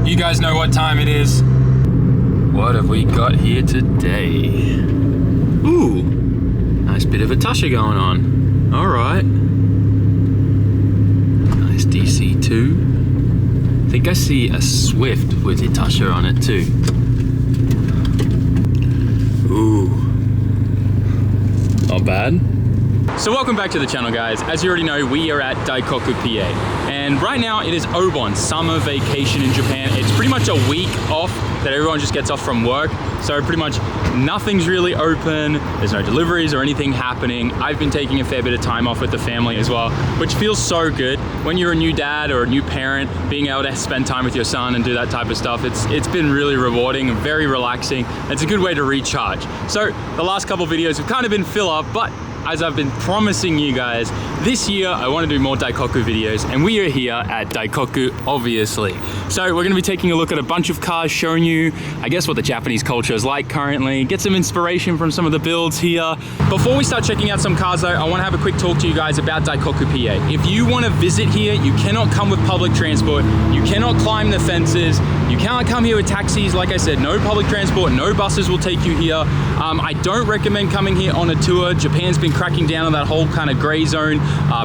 You guys know what time it is. What have we got here today? Ooh, nice bit of a Tusher going on. All right. Nice DC2. I think I see a Swift with a Tusher on it too. Ooh, not bad. So welcome back to the channel, guys. As you already know, we are at Daikoku PA. And right now it is Obon, summer vacation in Japan. It's pretty much a week off that everyone just gets off from work. So pretty much nothing's really open. There's no deliveries or anything happening. I've been taking a fair bit of time off with the family as well, which feels so good. When you're a new dad or a new parent, being able to spend time with your son and do that type of stuff, it's been really rewarding and very relaxing. It's a good way to recharge. So the last couple videos have kind of been fill up, but as I've been promising you guys, this year I want to do more Daikoku videos, and we are here at Daikoku, obviously. So we're going to be taking a look at a bunch of cars, showing you, I guess, what the Japanese culture is like currently, get some inspiration from some of the builds here. Before we start checking out some cars though, I want to have a quick talk to you guys about Daikoku PA. If you want to visit here, you cannot come with public transport, you cannot climb the fences, you cannot come here with taxis. Like I said, no public transport, no buses will take you here. I don't recommend coming here on a tour. Japan's been cracking down on that whole kind of gray zone,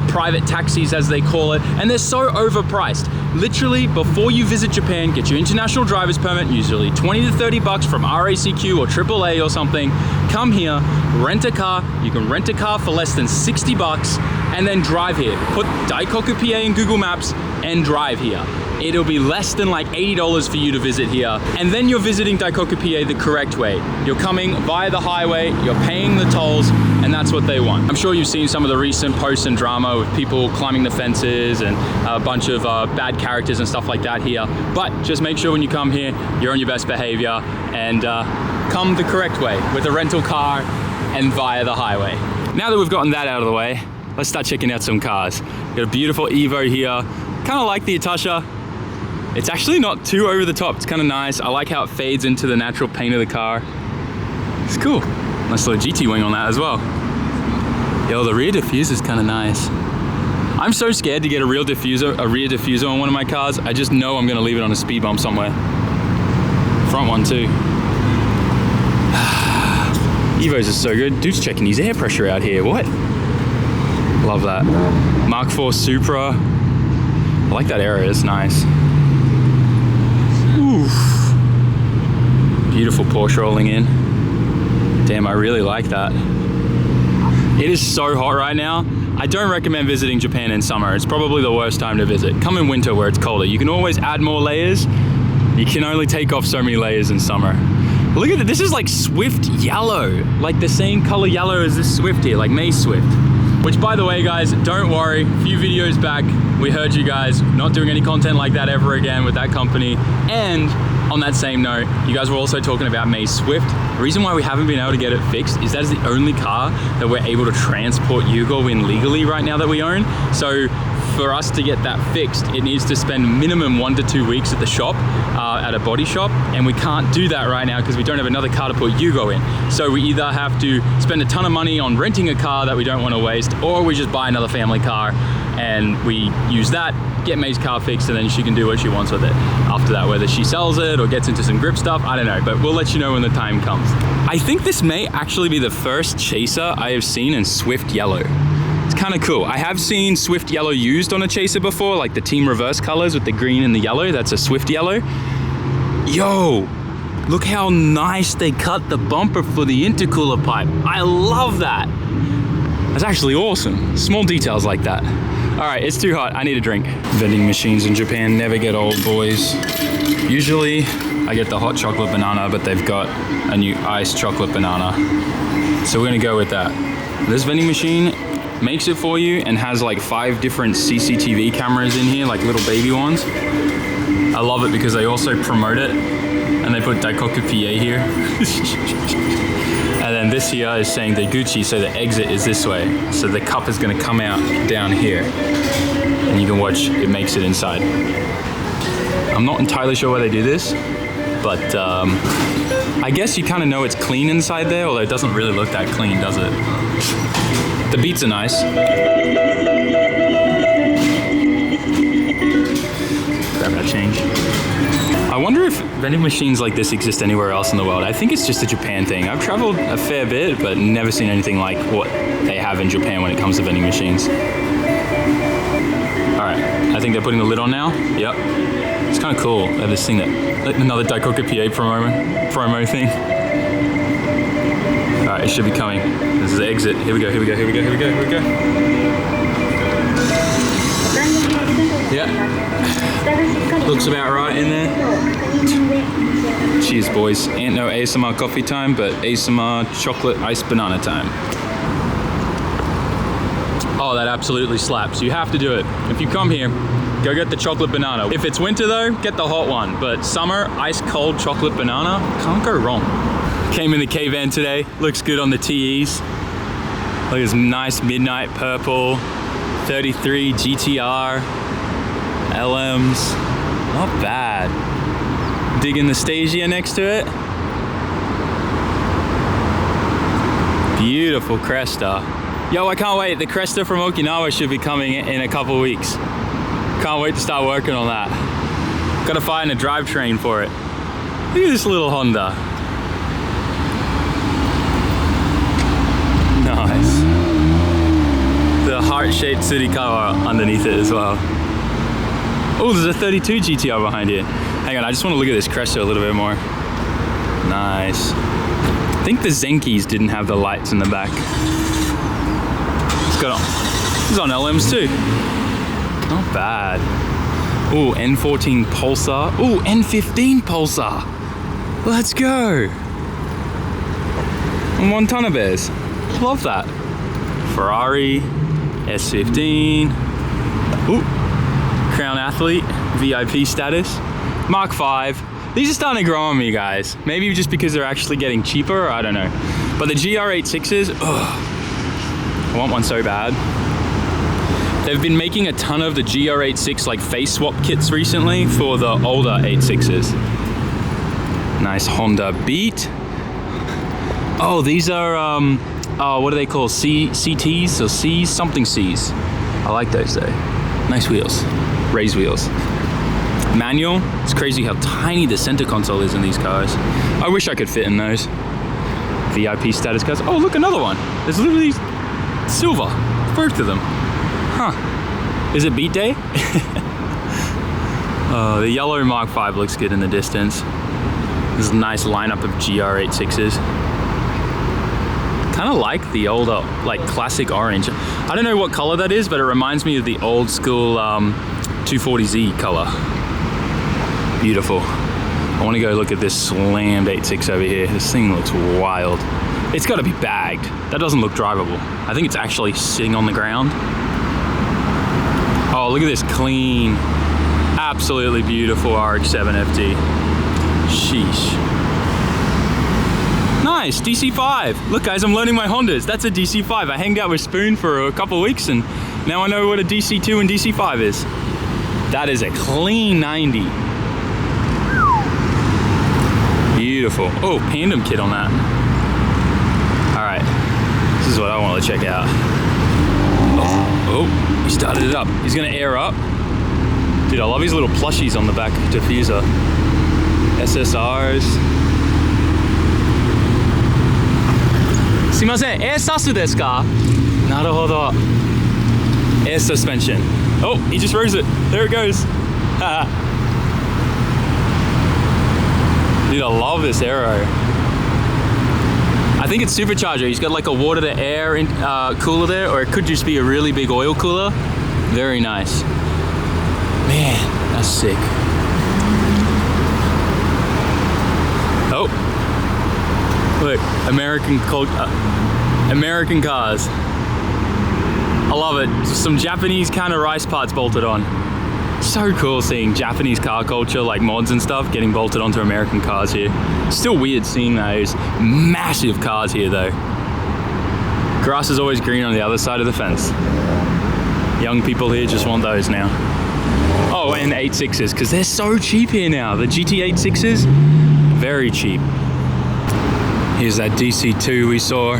private taxis as they call it, and they're so overpriced. Literally, before you visit Japan, get your international driver's permit, usually 20 to 30 bucks from RACQ or AAA or something. Come here, rent a car. You can rent a car for less than 60 bucks and then drive here. Put Daikoku PA in Google Maps and drive here. It'll be less than like $80 for you to visit here. And then you're visiting Daikoku PA the correct way. You're coming via the highway, you're paying the tolls, and that's what they want. I'm sure you've seen some of the recent posts and drama with people climbing the fences and a bunch of bad characters and stuff like that here. But just make sure when you come here, you're on your best behavior and come the correct way with a rental car and via the highway. Now that we've gotten that out of the way, let's start checking out some cars. Got a beautiful Evo here. Kind of like the Tusher. It's actually not too over the top. It's kind of nice. I like how it fades into the natural paint of the car. It's cool. Nice little GT wing on that as well. Yo, the rear diffuser is kind of nice. I'm so scared to get a rear diffuser on one of my cars. I just know I'm gonna leave it on a speed bump somewhere. Front one too. Evos are so good. Dude's checking his air pressure out here. What? Love that. Mark IV Supra. I like that area, it's nice. Oof. Beautiful Porsche rolling in. Damn, I really like that. It is so hot right now. I don't recommend visiting Japan in summer. It's probably the worst time to visit. Come in winter where it's colder. You can always add more layers. You can only take off so many layers in summer. Look at it, this is like Swift yellow. Like the same color yellow as this Swift here, like May Swift. Which, by the way, guys, don't worry, a few videos back, we heard you guys not doing any content like that ever again with that company. And on that same note, you guys were also talking about May Swift. The reason why we haven't been able to get it fixed is that is the only car that we're able to transport Yugo in legally right now that we own. So for us to get that fixed, it needs to spend minimum 1 to 2 weeks at the shop, at a body shop, and we can't do that right now because we don't have another car to put Yugo in. So we either have to spend a ton of money on renting a car that we don't want to waste, or we just buy another family car and we use that, get May's car fixed, and then she can do what she wants with it after that, whether she sells it or gets into some grip stuff, I don't know, but we'll let you know when the time comes. I think this may actually be the first Chaser I have seen in Swift yellow. It's kind of cool. I have seen Swift yellow used on a Chaser before, like the team reverse colors with the green and the yellow. That's a Swift yellow. Yo, look how nice they cut the bumper for the intercooler pipe. I love that. That's actually awesome. Small details like that. All right, it's too hot. I need a drink. Vending machines in Japan never get old, boys. Usually I get the hot chocolate banana, but they've got a new iced chocolate banana. So we're gonna go with that. This vending machine makes it for you and has like 5 different CCTV cameras in here, like little baby ones. I love it because they also promote it and they put Daikoku PA here. And then this here is saying Deguchi, so the exit is this way. So the cup is gonna come out down here and you can watch it makes it inside. I'm not entirely sure why they do this, but I guess you kind of know it's clean inside there, although it doesn't really look that clean, does it? The beats are nice. vending machines like this exist anywhere else in the world. I think it's just a Japan thing. I've traveled a fair bit, but never seen anything like what they have in Japan when it comes to vending machines. All right, I think they're putting the lid on now. Yep, it's kind of cool. They have this thing that, like another Daikoku PA promo thing. All right, it should be coming. This is the exit. Here we go, here we go, here we go, here we go, here we go. Yeah, looks about right in there. Cheers, boys. Ain't no ASMR coffee time, but ASMR chocolate iced banana time. Oh, that absolutely slaps. You have to do it. If you come here, go get the chocolate banana. If it's winter though, get the hot one. But summer, ice cold chocolate banana, can't go wrong. Came in the K-Van today. Looks good on the TEs. Look at this nice midnight purple. 33 GTR. LMs. Not bad. Digging the Stagia next to it. Beautiful Cresta. Yo, I can't wait. The Cresta from Okinawa should be coming in a couple weeks. Can't wait to start working on that. Gotta find a drivetrain for it. Look at this little Honda. Nice. The heart-shaped city car underneath it as well. Oh, there's a 32 GTR behind you. Hang on, I just want to look at this Cresta a little bit more. Nice. I think the Zenkis didn't have the lights in the back. It's on LMs too. Not bad. Ooh, N14 Pulsar. Ooh, N15 Pulsar. Let's go. Montana Bears. Love that. Ferrari, S15. Ooh, Crown Athlete, VIP status. Mark 5. These are starting to grow on me, guys. Maybe just because they're actually getting cheaper, or I don't know. But the GR86s, ugh. I want one so bad. They've been making a ton of the GR86 like face swap kits recently for the older 86s. Nice Honda Beat. Oh, these are, what do they call? CTs or Cs? Something Cs. I like those though. Nice wheels. Raised wheels. Manual. It's crazy how tiny the center console is in these cars. I wish I could fit in those. VIP status cars. Oh, look, another one. There's literally silver. Both of them. Huh. Is it beat day? The yellow Mark 5 looks good in the distance. There's a nice lineup of GR86s. Kind of like the older, like classic orange. I don't know what color that is, but it reminds me of the old school 240Z color. Beautiful. I want to go look at this slammed 86 over here. This thing looks wild. It's got to be bagged. That doesn't look drivable. I think it's actually sitting on the ground. Oh, look at this clean, absolutely beautiful RX-7 FT. Sheesh. Nice, DC5. Look guys, I'm learning my Hondas. That's a DC5. I hanged out with Spoon for a couple of weeks and now I know what a DC2 and DC5 is. That is a clean 90. Beautiful. Oh, Pandem kit on that. All right, this is what I want to check out. Oh, he started it up. He's gonna air up. Dude, I love his little plushies on the back diffuser. SSRs. すいません、air sus ですか? なるほど. Air suspension. Oh, he just rose it. There it goes. Dude, I love this aero. I think it's supercharger. He's got like a water to air cooler there, or it could just be a really big oil cooler. Very nice. Man, that's sick. Oh, look, American cars. I love it. Some Japanese kind of rice parts bolted on. So cool seeing Japanese car culture, like mods and stuff, getting bolted onto American cars here. Still weird seeing those massive cars here though. Grass is always green on the other side of the fence. Young people here just want those now. Oh, and 86s, because they're so cheap here now. The GT86s, very cheap. Here's that DC2 we saw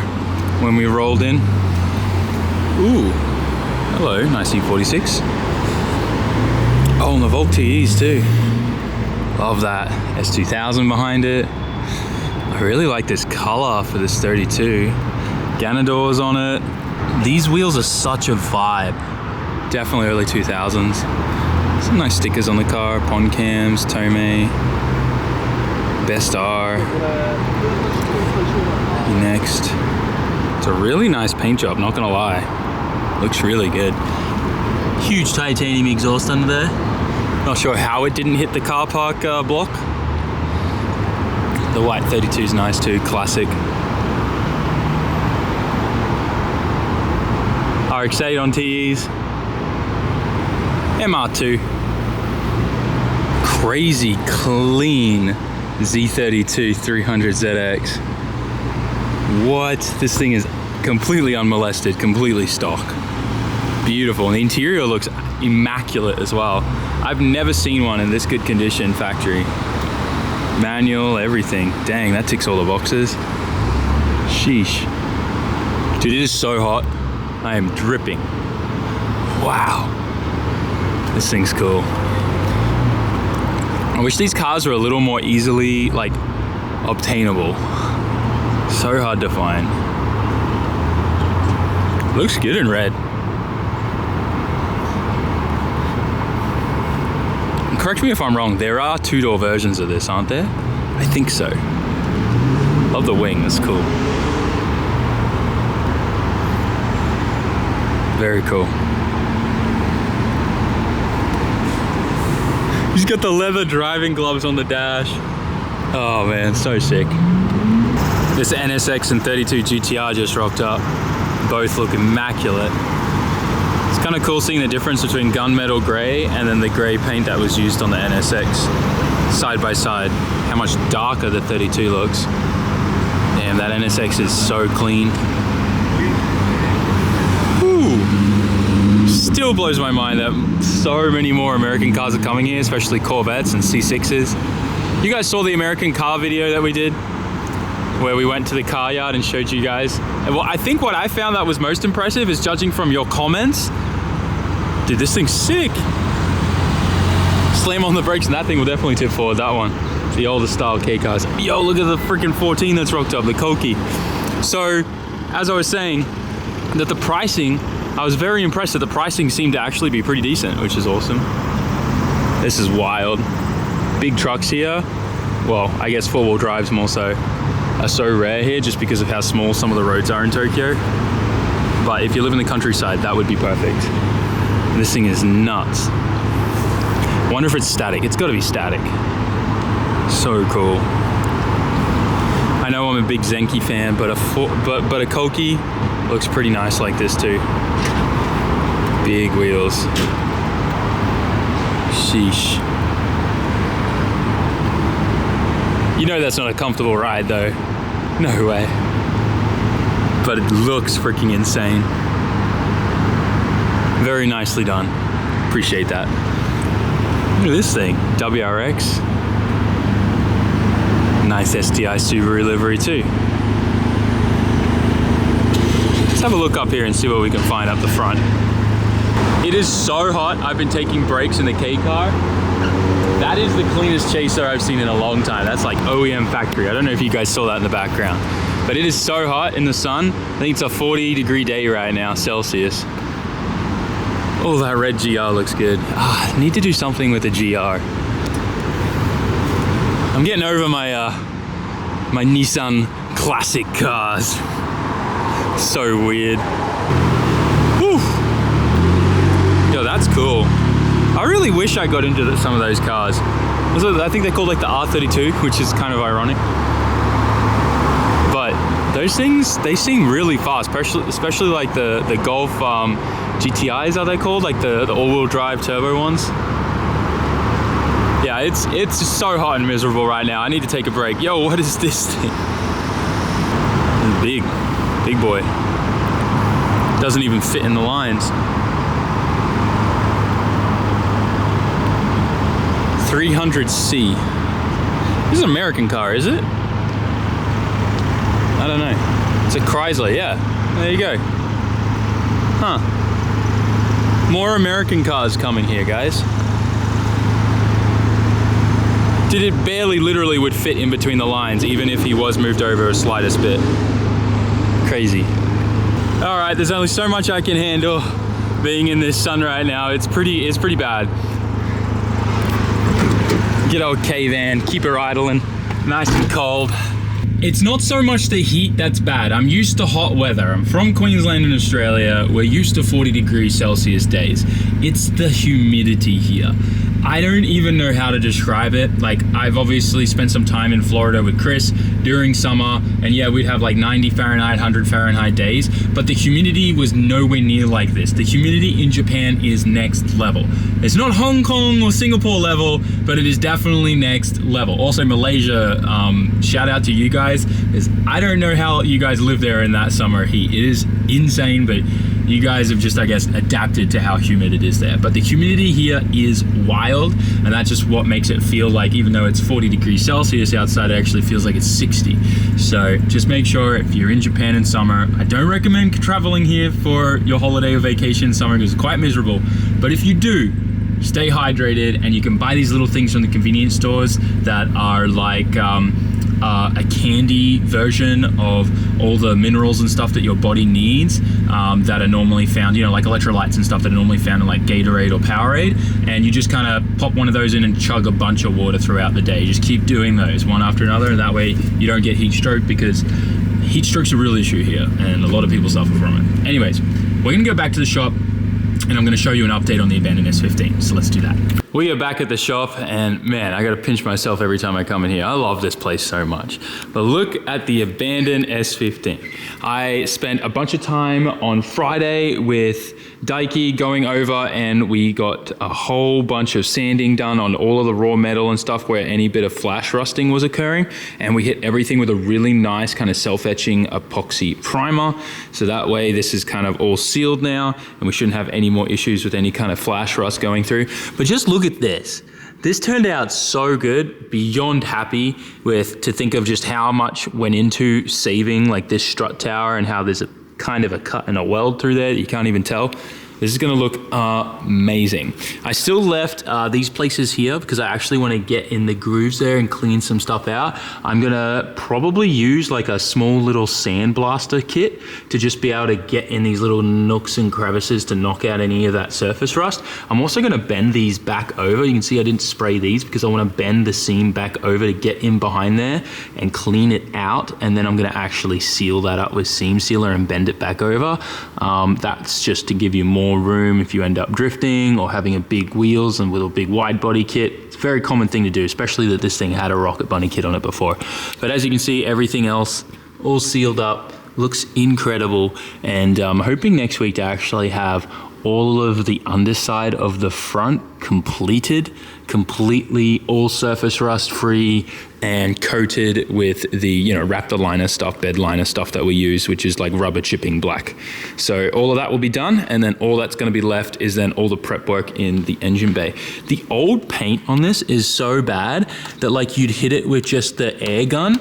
when we rolled in. Ooh, hello, nice E46. Oh, and the Volt TEs too. Love that S2000 behind it. I really like this color for this 32. Ganadors on it. These wheels are such a vibe. Definitely early 2000s. Some nice stickers on the car. Pond cams, Tomei, Best R. Next. It's a really nice paint job, not gonna lie. Looks really good. Huge titanium exhaust under there. Not sure how it didn't hit the car park block. The white 32 is nice too, classic. RX-8 on TEs. MR2. Crazy clean Z32 300ZX. What? This thing is completely unmolested, completely stock. Beautiful. And the interior looks immaculate as well. I've never seen one in this good condition factory. Manual, everything. Dang, that ticks all the boxes. Sheesh. Dude, it is so hot. I am dripping. Wow. This thing's cool. I wish these cars were a little more easily, like, obtainable. So hard to find. Looks good in red. Correct me if I'm wrong, there are two-door versions of this, aren't there? I think so. Love the wing, that's cool. Very cool. He's got the leather driving gloves on the dash. Oh man, so sick. This NSX and 32 GTR just rocked up. Both look immaculate. It's kind of cool seeing the difference between gunmetal gray and then the gray paint that was used on the NSX. Side by side, how much darker the 32 looks. Damn, that NSX is so clean. Ooh. Still blows my mind that so many more American cars are coming here, especially Corvettes and C6s. You guys saw the American car video that we did, where we went to the car yard and showed you guys. And well, I think what I found that was most impressive is, judging from your comments, dude, this thing's sick. Slam on the brakes and that thing will definitely tip forward, that one. The older style K cars. Yo, look at the freaking 14 that's rocked up, the Koki. So, as I was saying, that the pricing, I was very impressed that the pricing seemed to actually be pretty decent, which is awesome. This is wild. Big trucks here. Well, I guess four-wheel drives more so, are so rare here just because of how small some of the roads are in Tokyo. But if you live in the countryside, that would be perfect. This thing is nuts. Wonder if it's static. It's got to be static. So cool. I know I'm a big Zenki fan, but a Koki looks pretty nice like this too. Big wheels. Sheesh. You know that's not a comfortable ride though. No way. But it looks freaking insane. Very nicely done. Appreciate that. Look at this thing. WRX. Nice STI Subaru livery too. Let's have a look up here and see what we can find up the front. It is so hot. I've been taking breaks in the K car. That is the cleanest chaser I've seen in a long time. That's like OEM factory. I don't know if you guys saw that in the background, but it is so hot in the sun. I think it's a 40-degree day right now, Celsius. Oh, that red GR looks good. I need to do something with the GR. I'm getting over my my Nissan classic cars. So weird. Whew. Yo, that's cool. I really wish I got into some of those cars. I think they're called like the R32, which is kind of ironic. But those things, they seem really fast, especially like the Golf GTIs, are they called? Like the all-wheel drive turbo ones. Yeah, it's just so hot and miserable right now. I need to take a break. Yo, what is this thing? It's big boy. Doesn't even fit in the lines. 300C. This is an American car, is it? I don't know. It's a Chrysler, yeah. There you go. Huh. More American cars coming here, guys. Dude, it barely literally would fit in between the lines, even if he was moved over a slightest bit. Crazy. All right, there's only so much I can handle being in this sun right now. It's pretty bad. Good old K-van, keep her idling, nice and cold. It's not so much the heat that's bad. I'm used to hot weather. I'm from Queensland in Australia. We're used to 40 degrees Celsius days. It's the humidity here. I don't even know how to describe it. Like, I've obviously spent some time in Florida with Chris during summer, and yeah, we'd have like 90 Fahrenheit, 100 Fahrenheit days, but the humidity was nowhere near like this. The humidity in Japan is next level. It's not Hong Kong or Singapore level, but it is definitely next level. Also Malaysia, shout out to you guys, because I don't know how you guys live there in that summer heat. It is insane, but you guys have just, I guess, adapted to how humid it is there. But the humidity here is wild, and that's just what makes it feel like, even though it's 40 degrees Celsius outside, it actually feels like it's 60. So just make sure if you're in Japan in summer, I don't recommend traveling here for your holiday or vacation in summer because it's quite miserable. But if you do, stay hydrated, and you can buy these little things from the convenience stores that are like a candy version of all the minerals and stuff that your body needs that are normally found, you know, like electrolytes and stuff that are normally found in like Gatorade or Powerade, and you just kind of pop one of those in and chug a bunch of water throughout the day. Just keep doing those one after another, and that way you don't get heat stroke, because heat stroke's a real issue here and a lot of people suffer from it. Anyways, we're gonna go back to the shop and I'm gonna show you an update on the abandoned S15, so let's do that. We are back at the shop, and man, I gotta pinch myself every time I come in here. I love this place so much. But look at the abandoned S15. I spent a bunch of time on Friday with Daiki going over, and we got a whole bunch of sanding done on all of the raw metal and stuff where any bit of flash rusting was occurring. And we hit everything with a really nice kind of self-etching epoxy primer. So that way this is kind of all sealed now, and we shouldn't have any more issues with any kind of flash rust going through. But just look at this. This turned out so good, beyond happy with, to think of just how much went into saving like this strut tower, and how there's a kind of a cut and a weld through there that you can't even tell. This is gonna look amazing. I still left these places here because I actually wanna get in the grooves there and clean some stuff out. I'm gonna probably use like a small little sand blaster kit to just be able to get in these little nooks and crevices to knock out any of that surface rust. I'm also gonna bend these back over. You can see I didn't spray these because I wanna bend the seam back over to get in behind there and clean it out. And then I'm gonna actually seal that up with seam sealer and bend it back over. That's just to give you more room if you end up drifting or having a big wheels and with a big wide body kit. It's a very common thing to do, especially that this thing had a Rocket Bunny kit on it before. But as you can see, everything else all sealed up, looks incredible. And I'm hoping next week to actually have all of the underside of the front completed, completely all surface rust free and coated with the, you know, Raptor liner stuff, bed liner stuff that we use, which is like rubber chipping black. So all of that will be done, and then all that's going to be left is then all the prep work in the engine bay. The old paint on this is so bad that like you'd hit it with just the air gun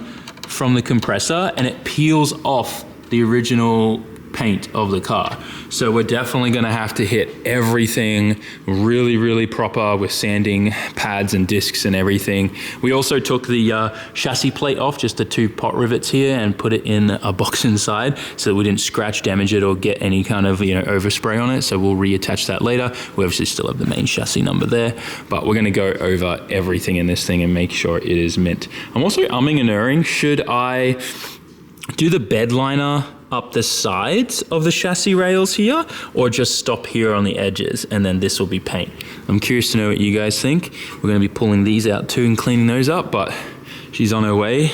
from the compressor and it peels off the original paint of the car. So we're definitely going to have to hit everything really, really proper with sanding pads and discs and everything. We also took the chassis plate off, just the 2 pot rivets here, and put it in a box inside so that we didn't scratch, damage it, or get any kind of, you know, overspray on it. So we'll reattach that later. We obviously still have the main chassis number there, but we're going to go over everything in this thing and make sure it is mint. I'm also umming and erring. Should I do the bed liner up the sides of the chassis rails here, or just stop here on the edges and then this will be paint? I'm curious to know what you guys think. We're going to be pulling these out too and cleaning those up, but she's on her way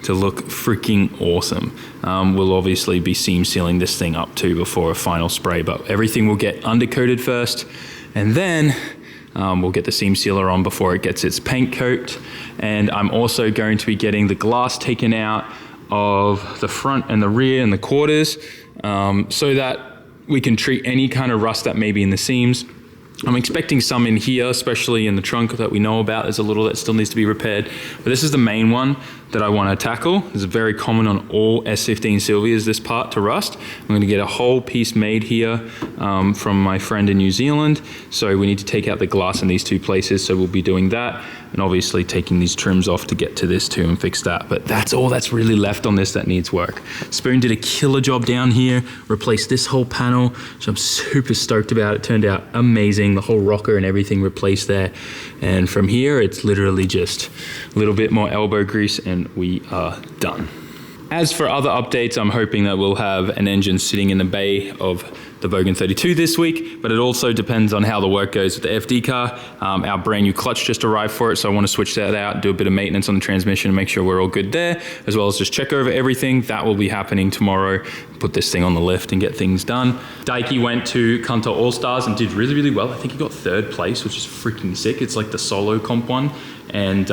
to look freaking awesome. We'll obviously be seam sealing this thing up too before a final spray, but everything will get undercoated first, and then we'll get the seam sealer on before it gets its paint coat. And I'm also going to be getting the glass taken out of the front and the rear and the quarters, so that we can treat any kind of rust that may be in the seams I'm expecting some in here, especially in the trunk that we know about. There's a little that still needs to be repaired, but this is the main one that I want to tackle. It's very common on all S15 Silvias, this part to rust. I'm going to get a whole piece made here from my friend in New Zealand. So we need to take out the glass in these two places. So we'll be doing that, and obviously taking these trims off to get to this too and fix that. But that's all that's really left on this that needs work. Spoon did a killer job down here, replaced this whole panel, so I'm super stoked about it. Turned out amazing. The whole rocker and everything replaced there. And from here, it's literally just a little bit more elbow grease and we are done. As for other updates, I'm hoping that we'll have an engine sitting in the bay of the Bogan 32 this week, but it also depends on how the work goes with the FD car. Our brand new clutch just arrived for it, so I want to switch that out, do a bit of maintenance on the transmission and make sure we're all good there, as well as just check over everything. That will be happening tomorrow. Put this thing on the lift and get things done. Daiki went to Kanto All-Stars and did really, really well. I think he got 3rd place, which is freaking sick. It's like the solo comp one. And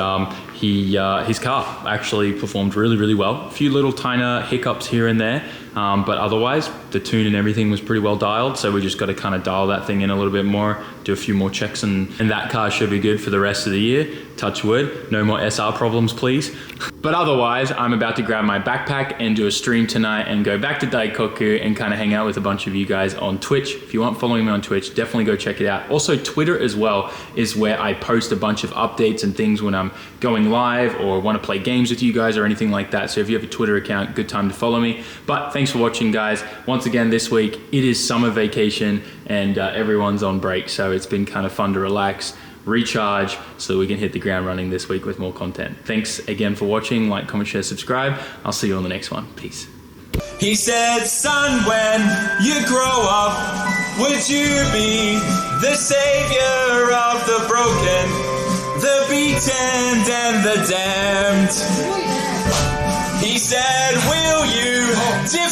his car actually performed really, really well. A few little tiny hiccups here and there, but otherwise the tune and everything was pretty well dialed. So we just got to kind of dial that thing in a little bit more, do a few more checks, and that car should be good for the rest of the year. Touch wood, no more SR problems, please. But otherwise, I'm about to grab my backpack and do a stream tonight and go back to Daikoku and kind of hang out with a bunch of you guys on Twitch. If you aren't following me on Twitch, definitely go check it out. Also, Twitter as well is where I post a bunch of updates and things when I'm going live or want to play games with you guys or anything like that. So if you have a Twitter account, good time to follow me. But thanks for watching, guys. Once again, this week, it is summer vacation and everyone's on break. So it's been kind of fun to relax, recharge, so we can hit the ground running this week with more content. Thanks again for watching. Like, comment, share, subscribe. I'll see you on the next one. Peace. He said, son, when you grow up, would you be the savior of the broken, the beaten and the damned?